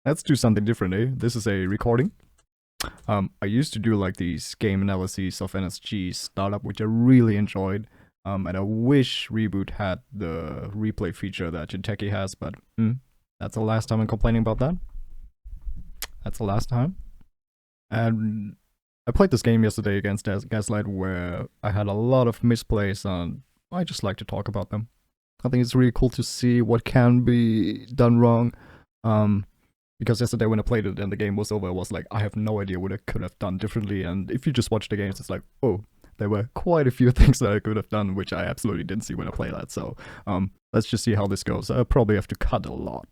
Let's do something different, eh? This is a recording. I used to do like these game analyses of NSG startup, which I really enjoyed. And I wish Reboot had the replay feature that Jinteki has, but that's the last time I'm complaining about that. That's the last time. And I played this game yesterday against Gaslight where I had a lot of misplays, and I just like to talk about them. I think it's really cool to see what can be done wrong. Because yesterday when I played it and the game was over, I was like, I have no idea what I could have done differently. And if you just watch the games, it's like, oh, there were quite a few things that I could have done, which I absolutely didn't see when I played that. So let's just see how this goes. I'll probably have to cut a lot.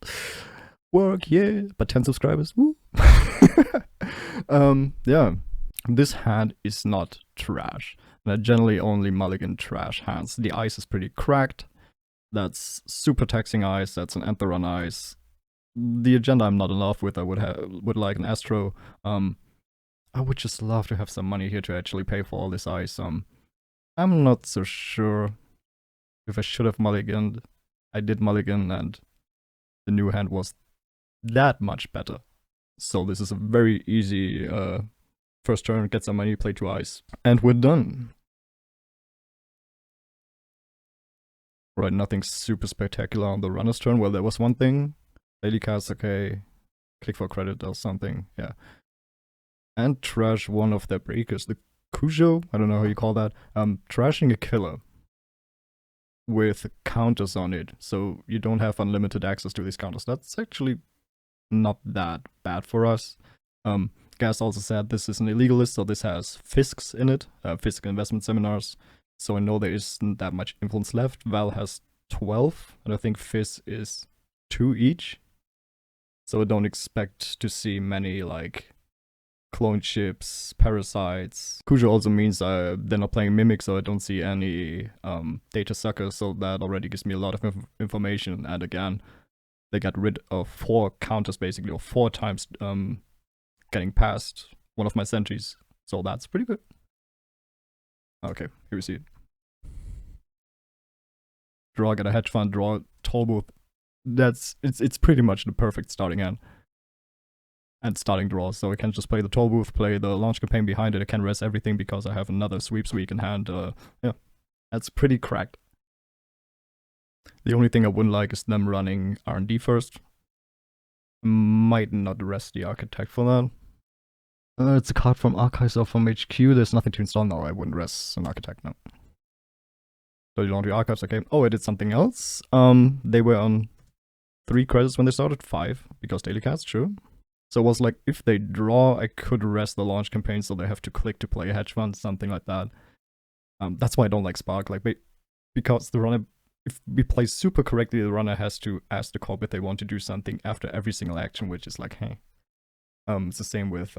Work, yeah, but 10 subscribers, woo. Yeah, this hand is not trash. And I generally only mulligan trash hands. The ice is pretty cracked. That's super taxing ice. That's an Anther on ice. The agenda I'm not in love with. I would like an Astro. I would just love to have some money here to actually pay for all this ice. I'm not so sure if I should have mulliganed. I did mulligan, and the new hand was that much better. So this is a very easy first turn, get some money, play 2 ice, and we're done. Right, nothing super spectacular on the runner's turn. Well, there was one thing. Daily cast, okay. Click for credit or something, yeah. And trash one of their breakers. The Cujo, I don't know how you call that. Trashing a killer with counters on it, so you don't have unlimited access to these counters. That's actually not that bad for us. Gas also said this is an illegal list, so this has FISCs in it, FISC investment seminars. So I know there isn't that much influence left. Val has 12, and I think FIS is 2 each. So I don't expect to see many like clone ships, parasites. Cujo also means they're not playing Mimic, so I don't see any data suckers, so that already gives me a lot of information. And again, they got rid of 4 counters basically, or 4 times getting past one of my sentries. So that's pretty good. Okay, here we see it. Draw, get a hedge fund, draw toll booth. It's pretty much the perfect starting hand and starting draw. So I can just play the toll booth, play the launch campaign behind it. I can rest everything because I have another sweeps week in hand. Yeah, that's pretty cracked. The only thing I wouldn't like is them running R&D first. Might not rest the architect for that. It's a card from Archives or from HQ. There's nothing to install now. I wouldn't rest an architect now. Dirty Laundry Archives, okay. Oh, I did something else. They were on 3 credits when they started, 5, because daily cast, sure. So it was like, if they draw, I could rest the launch campaign, so they have to click to play a hedge fund, something like that. That's why I don't like Spark, like, because the runner, if we play super correctly, the runner has to ask the corp if they want to do something after every single action, which is like, hey. It's the same with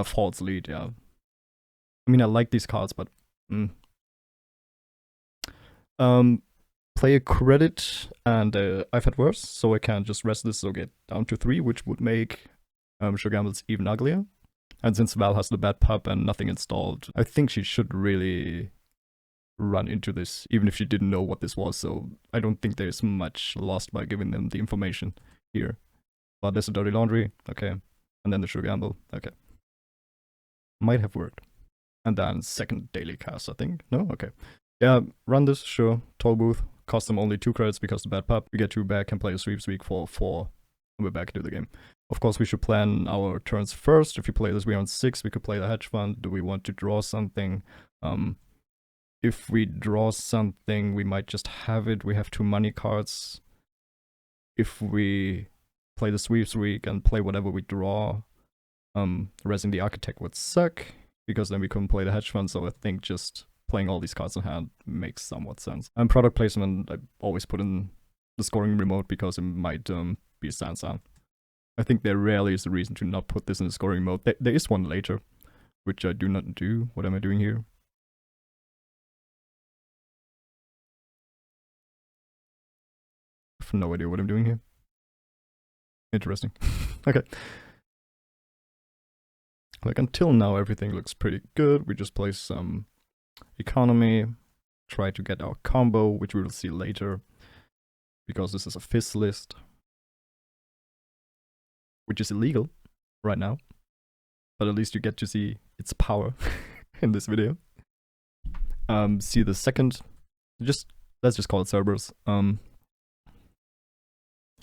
False Lead, yeah. I mean, I like these cards, but play a credit, and I've had worse, so I can just rest this, so get down to 3, which would make Shogambles even uglier. And since Val has the bad pup and nothing installed, I think she should really run into this, even if she didn't know what this was, so I don't think there's much lost by giving them the information here. But there's a Dirty Laundry, okay. And then the Shogamble, okay. Might have worked. And then second daily cast, I think. No? Okay. Yeah, run this, sure. Toll booth. Cost them only 2 credits because the bad pup. We get 2 back and play a sweeps week for 4. And we're back into the game. Of course, we should plan our turns first. If we play this, we're on 6. We could play the hedge fund. Do we want to draw something? If we draw something, we might just have it. We have 2 money cards. If we play the sweeps week and play whatever we draw, resing the architect would suck, because then we couldn't play the hedge fund, so I think just playing all these cards in hand makes somewhat sense. And product placement, I always put in the scoring remote because it might be a Sansan. I think there rarely is a reason to not put this in the scoring mode. There is one later, which I do not do. What am I doing here? I have no idea what I'm doing here. Interesting. Okay. Like, until now, everything looks pretty good. We just play some economy, try to get our combo, which we will see later, because this is a FIS list. which is illegal right now. But at least you get to see its power in this video. See the second, let's just call it Cerberus.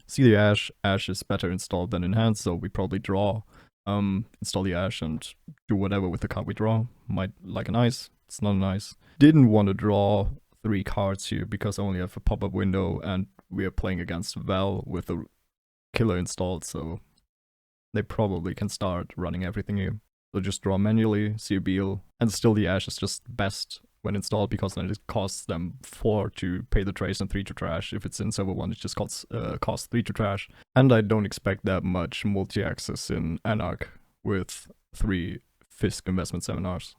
See the Ash. Ash is better installed than enhanced, so we probably draw, install the Ash and do whatever with the card we draw. Might like an ice. It's not an ice. Didn't want to draw 3 cards here because I only have a pop-up window and we are playing against Val with a killer installed, so they probably can start running everything here. So just draw manually, see a Beal, and still the Ash is just best when installed because then it costs them 4 to pay the trace and 3 to trash. If it's in server 1, it just costs 3 to trash. And I don't expect that much multi-access in Anarch with 3 Fisk investment seminars.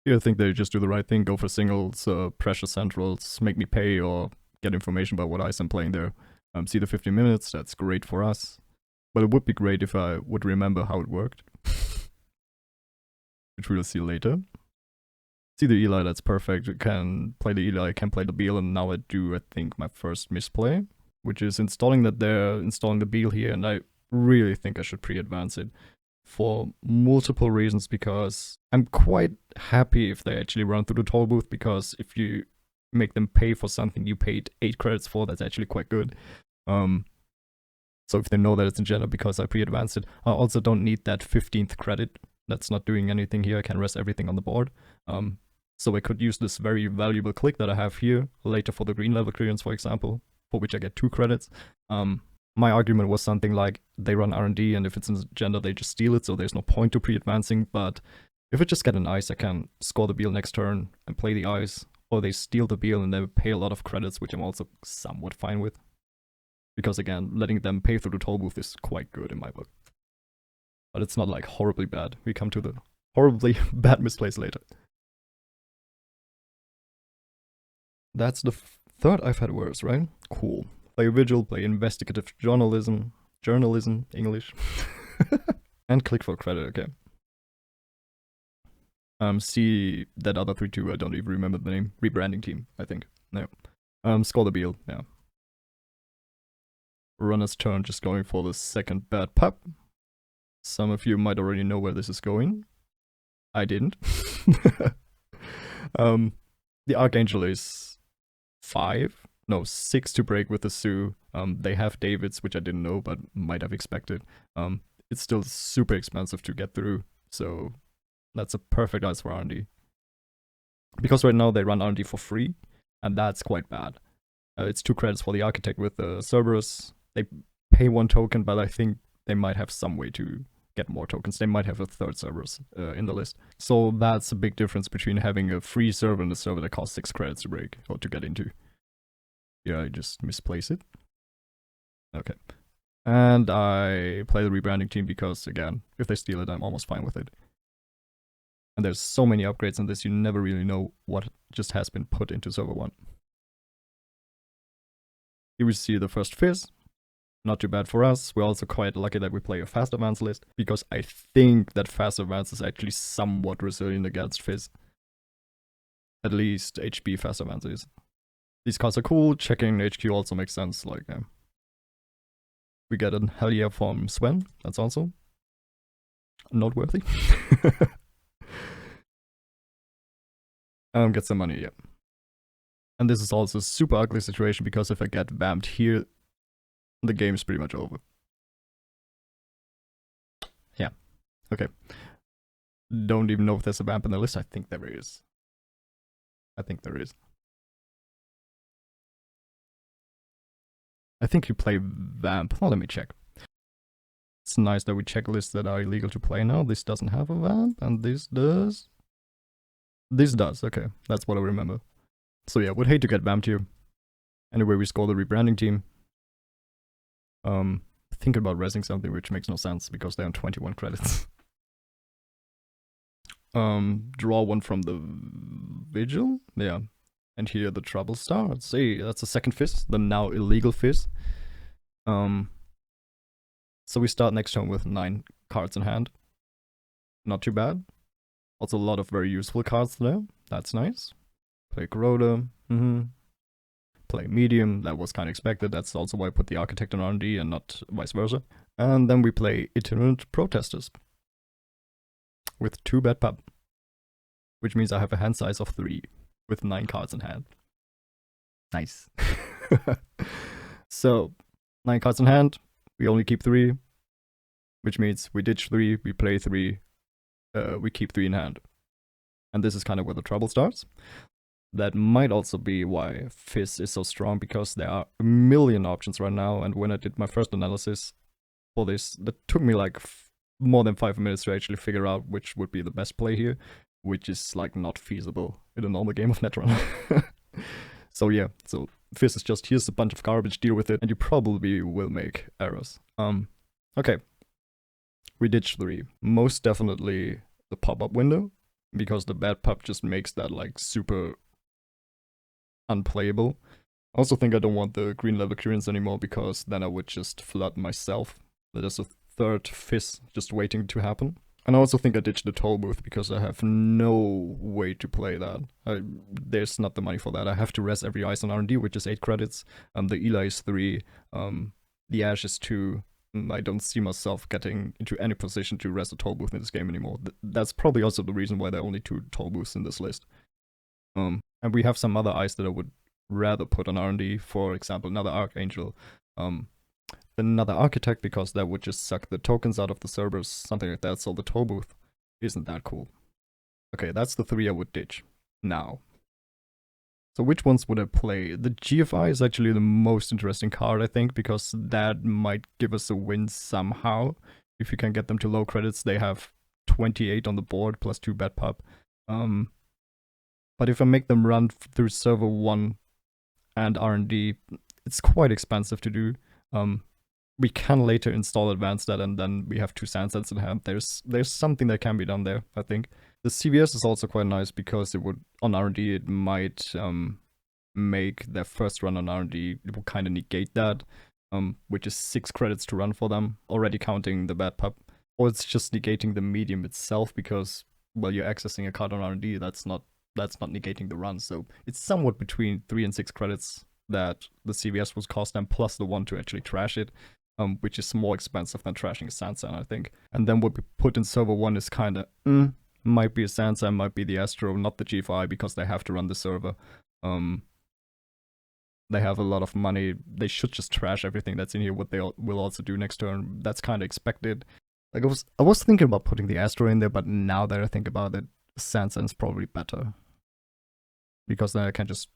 Here I think they just do the right thing, go for singles, pressure centrals, make me pay or get information about what ice I'm playing there. See the 15 minutes, that's great for us. But it would be great if I would remember how it worked. Which we'll see later. See the Eli, that's perfect. I can play the Eli, I can play the Beal, and now I do, I think, my first misplay, which is installing that there, installing the Beal here, and I really think I should pre-advance it for multiple reasons, because I'm quite happy if they actually run through the toll booth, because if you make them pay for something you paid 8 credits for, that's actually quite good. So if they know that it's in general because I pre-advanced it, I also don't need that 15th credit. That's not doing anything here. I can rest everything on the board. So I could use this very valuable click that I have here later for the green level clearance, for example, for which I get 2 credits. My argument was something like they run R&D, and if it's in gender, they just steal it, so there's no point to pre-advancing. But if I just get an ice, I can score the Beal next turn and play the ice, or they steal the Beal and they pay a lot of credits, which I'm also somewhat fine with. Because again, letting them pay through the toll booth is quite good in my book. But it's not like horribly bad. We come to the horribly bad misplays later. That's the third I've had worse, right? Cool. Play vigil, play investigative journalism, English. And click for credit, okay. See that other 3-2, I don't even remember the name. Rebranding team, I think. No. Score the Beal, yeah. Runner's turn, just going for the second bad pup. Some of you might already know where this is going. I didn't. The Archangel is 6 to break with the Sue. They have Davids, which I didn't know, but might have expected. It's still super expensive to get through, so that's a perfect ice for R&D. Because right now they run R&D for free, and that's quite bad. It's 2 credits for the Architect with the Cerberus. They pay 1 token, but I think they might have some way to get more tokens. They might have a 3rd Cerberus in the list. So that's a big difference between having a free server and a server that costs 6 credits to break or to get into. Yeah, I just misplace it. Okay. And I play the rebranding team because, again, if they steal it, I'm almost fine with it. And there's so many upgrades in this, you never really know what just has been put into server 1. Here we see the first FIS. Not too bad for us. We're also quite lucky that we play a fast advance list, because I think that fast advance is actually somewhat resilient against FIS. At least HP fast advance is. These cards are cool. Checking HQ also makes sense. Like, we get a hell yeah from Sven. That's also noteworthy. Get some money, yeah. And this is also a super ugly situation, because if I get vamped here, the game's pretty much over. Yeah. Okay. Don't even know if there's a vamp in the list. I think there is. I think you play vamp. Oh, let me check. It's nice that we check lists that are illegal to play now. This doesn't have a vamp, and this does. This does, okay. That's what I remember. So yeah, would hate to get vamped here. Anyway, we score the rebranding team. Thinking about resing something which makes no sense because they're on 21 credits. Draw 1 from the vigil, yeah. And here the trouble star. Let's see, that's the second FIS, the now illegal FIS. So we start next turn with 9 cards in hand. Not too bad. Also a lot of very useful cards there. That's nice. Play Corroder. play medium. That was kind of expected. That's also why I put the architect on R&D and not vice versa. And then we play itinerant protesters with 2 bad pub, which means I have a hand size of 3 with 9 cards in hand. Nice. So 9 cards in hand, we only keep 3, which means we ditch 3, we play 3, we keep 3 in hand. And this is kind of where the trouble starts. That might also be why FIS is so strong, because there are a million options right now. And when I did my first analysis for this, that took me like more than 5 minutes to actually figure out which would be the best play here, which is like not feasible in a normal game of Netrunner. So yeah, so FIS is just, here's a bunch of garbage, deal with it, and you probably will make errors. Okay. We ditch 3. Most definitely the pop-up window, because the bad pub just makes that like super unplayable. I also think I don't want the green level clearance anymore, because then I would just flood myself. There's a 3rd FIS just waiting to happen. And I also think I ditched the toll booth, because I have no way to play that. There's not the money for that. I have to res every ice on R&D, which is 8 credits. The Eli is 3. The Ash is 2. I don't see myself getting into any position to res a toll booth in this game anymore. That's probably also the reason why there are only 2 toll booths in this list. And we have some other ice that I would rather put on R&D. For example, another Archangel. Another Architect, because that would just suck the tokens out of the servers, something like that, so the toll booth isn't that cool. Okay, that's the 3 I would ditch now. So which ones would I play? The GFI is actually the most interesting card, I think, because that might give us a win somehow. If you can get them to low credits, they have 28 on the board, plus 2 bad pub. But if I make them run through server 1 and R&D, it's quite expensive to do. We can later install advanced that, and then we have 2 Sandsets in hand. There's something that can be done there, I think. The CVS is also quite nice, because it would, on R&D, it might make their first run on R&D, it will kind of negate that, which is 6 credits to run for them, already counting the bad pub. Or it's just negating the medium itself, because, well, you're accessing a card on R&D, that's not negating the run. So it's somewhat between 3 and 6 credits that the CVS would cost them, plus the 1 to actually trash it. Which is more expensive than trashing a Sansan, I think. And then what we put in server 1 is kind of, might be a Sansan, might be the Astro, not the GFI, because they have to run the server. They have a lot of money. They should just trash everything that's in here, what they will also do next turn. That's kind of expected. Like I was thinking about putting the Astro in there, but now that I think about it, Sansan is probably better. Because then I can just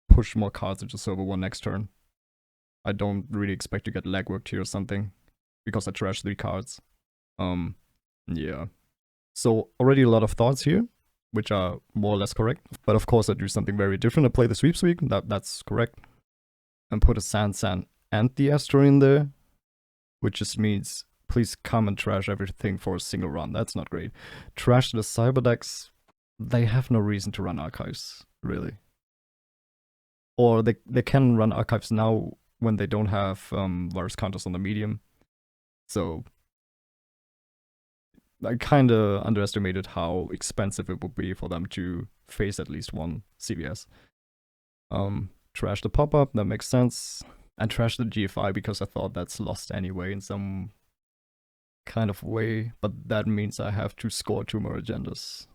push more cards into server 1 next turn. I don't really expect to get legworked here or something, because I trashed 3 cards. Yeah. So already a lot of thoughts here, which are more or less correct. But of course I do something very different. I play the sweep, that's correct. And put a Sansan and the Astro in there, which just means please come and trash everything for a single run. That's not great. Trash the Cyberdecks, they have no reason to run Archives, really. Or they can run Archives now when they don't have virus counters on the medium. So I kind of underestimated how expensive it would be for them to face at least 1 CVS. Trash the pop-up, that makes sense. And trash the GFI, because I thought that's lost anyway in some kind of way. But that means I have to score 2 more agendas,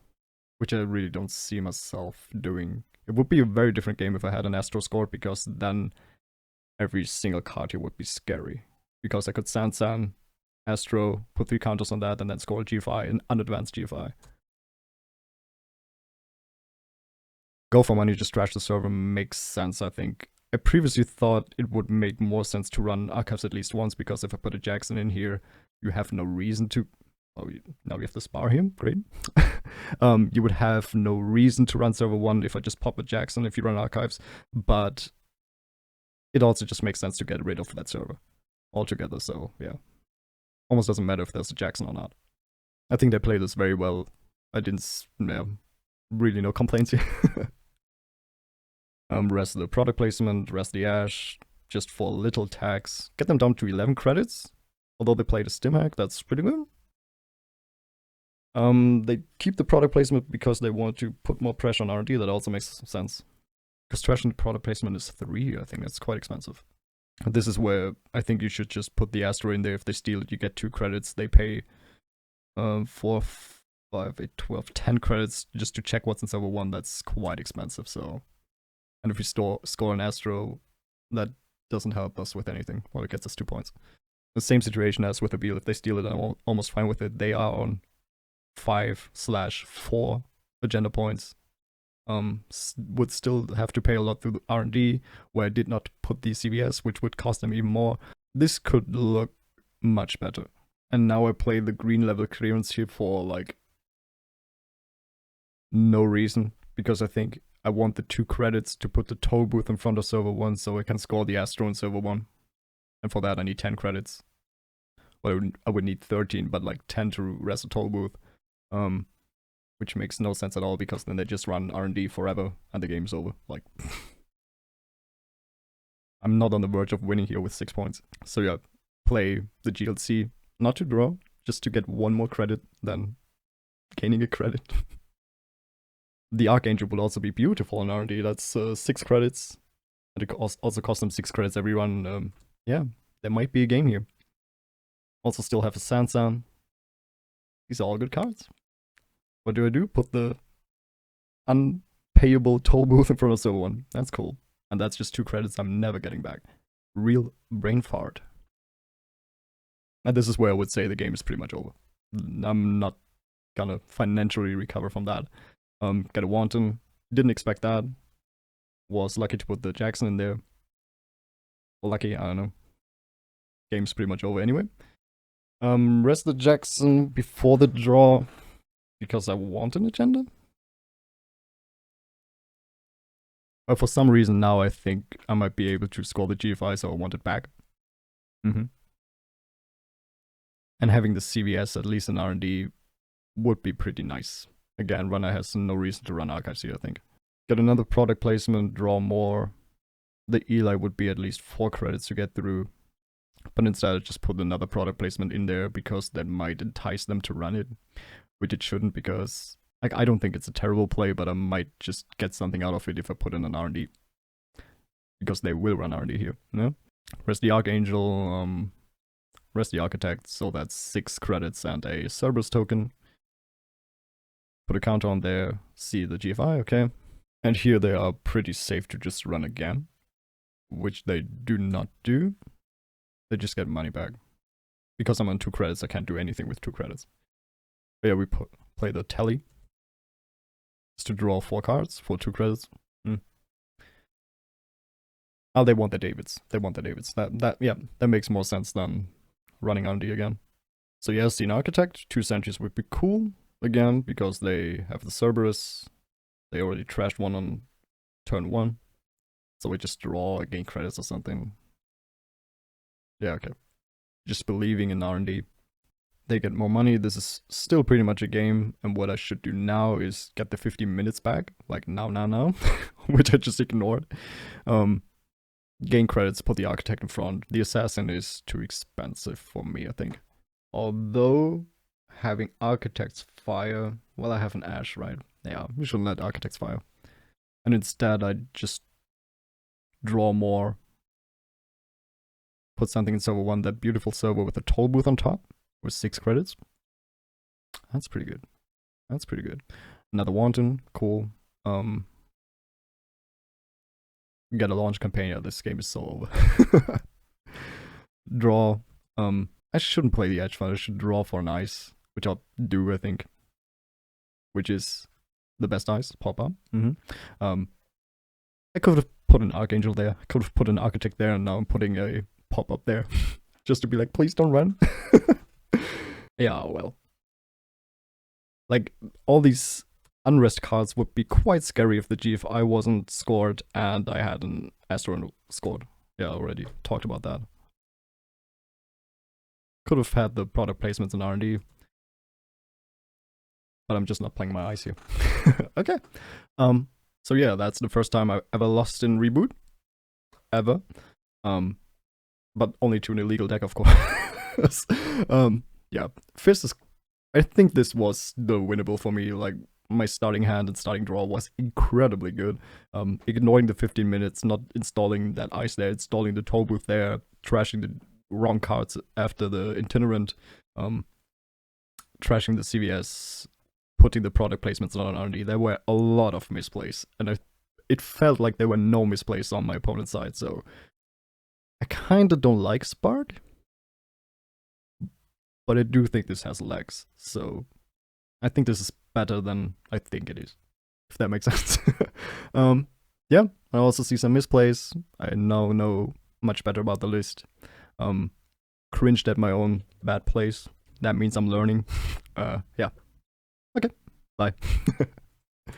which I really don't see myself doing. It would be a very different game if I had an Astro scored, because then every single card here would be scary. Because I could Sansan, Astro, put 3 counters on that, and then score a GFI, an unadvanced GFI. Go for money, just trash the server makes sense, I think. I previously thought it would make more sense to run Archives at least once, because if I put a Jackson in here, you have no reason to... Oh, now we have the Spar here, great. You would have no reason to run server 1 if I just pop a Jackson if you run Archives, but it also just makes sense to get rid of that server altogether, so yeah. Almost doesn't matter if there's a Jackson or not. I think they play this very well. I didn't, really no complaints here. Rest the product placement, rest the Ash, just for little tax. Get them down to 11 credits, although they played a stim hack, that's pretty good. They keep the product placement because they want to put more pressure on R&D, that also makes sense. Because trash and product placement is 3, I think that's quite expensive. This is where I think you should just put the Astro in there. If they steal it, you get 2 credits. They pay 4, 5, 8, 12, 10 credits just to check what's in server 1. That's quite expensive. So, and if you score an Astro, that doesn't help us with anything. Well, it gets us 2 points. The same situation as with Abil. If they steal it, I'm almost fine with it. They are on 5/4 agenda points. Would still have to pay a lot through the R&D, where I did not put the CVS, which would cost them even more. This could look much better. And now I play the green level clearance here for like no reason, because I think I want the 2 credits to put the toll booth in front of server 1 so I can score the Astro in server 1. And for that I need 10 credits. Well, I would need 13, but like 10 to rest the toll booth. Which makes no sense at all, because then they just run R&D forever and the game's over. Like, I'm not on the verge of winning here with 6 points. So yeah, play the GLC, not to draw, just to get 1 more credit, then gaining a credit. The Archangel would also be beautiful in R&D. That's 6 credits. And it also costs them 6 credits every run. Yeah, there might be a game here. Also still have a Sansan. These are all good cards. What do? Put the unpayable toll booth in front of server 1. That's cool. And that's just 2 credits I'm never getting back. Real brain fart. And this is where I would say the game is pretty much over. I'm not gonna financially recover from that. Get a Wanton. Didn't expect that. Was lucky to put the Jackson in there. Lucky, I don't know. Game's pretty much over anyway. Rest the Jackson before the draw, because I want an agenda. But for some reason now I think I might be able to score the GFI, so I want it back. And having the CVS at least in R&D would be pretty nice. Again, runner has no reason to run archives here, I think. Get another product placement, draw more. The Eli would be at least 4 credits to get through. But instead I just put another product placement in there, because that might entice them to run it. Which it shouldn't, because like I don't think it's a terrible play, but I might just get something out of it if I put in an R&D. Because they will run R&D here, no? Rest the Archangel, rest the Architect, so that's 6 credits and a Cerberus token. Put a counter on there, see the GFI, okay. And here they are pretty safe to just run again, which they do not do. They just get money back. Because I'm on 2 credits, I can't do anything with 2 credits. But yeah, we play the Tally. Just to draw 4 cards for 2 credits. Oh, they want the Davids. They want the Davids. That makes more sense than running R&D again. So yes, the Architect, 2 Sentries would be cool again, because they have the Cerberus. They already trashed one on turn 1. So we just draw, gain credits or something. Yeah, okay. Just believing in R&D. They get more money. This is still pretty much a game, and what I should do now is get the 50 minutes back, like now, which I just ignored. Gain credits, put the Architect in front. The Assassin is too expensive for me, I think. Although, having Architects fire, well, I have an Ash, right? Yeah, we should let Architects fire. And instead, I just draw more. Put something in server 1, that beautiful server with a toll booth on top. With 6 credits. That's pretty good. That's pretty good. Another Wanton, cool. Get a launch campaign. Yeah, this game is so over. Draw. I shouldn't play the Edge File. I should draw for an Ice, which I'll do, I think. Which is the best Ice, pop up. I could have put an Archangel there. I could have put an Architect there, and now I'm putting a pop up there. Just to be like, please don't run. Yeah, well. Like, all these unrest cards would be quite scary if the GFI wasn't scored and I had an Astro scored. Yeah, I already talked about that. Could have had the product placements in R&D. But I'm just not playing my Ice here. Okay. So yeah, that's the first time I've ever lost in Reboot. Ever. But only to an illegal deck, of course. Yeah, FIS is... I think this was the winnable for me. Like, my starting hand and starting draw was incredibly good. Ignoring the 15 minutes, not installing that ice there, installing the toll booth there, trashing the wrong cards after the itinerant, trashing the CVS, putting the product placements on R&D. There were a lot of misplays, and it felt like there were no misplays on my opponent's side, so I kinda don't like Spark, but I do think this has legs, so I think this is better than I think it is, if that makes sense. Yeah, I also see some misplays. I now know much better about the list. Cringed at my own bad plays. That means I'm learning. Yeah. Okay, bye.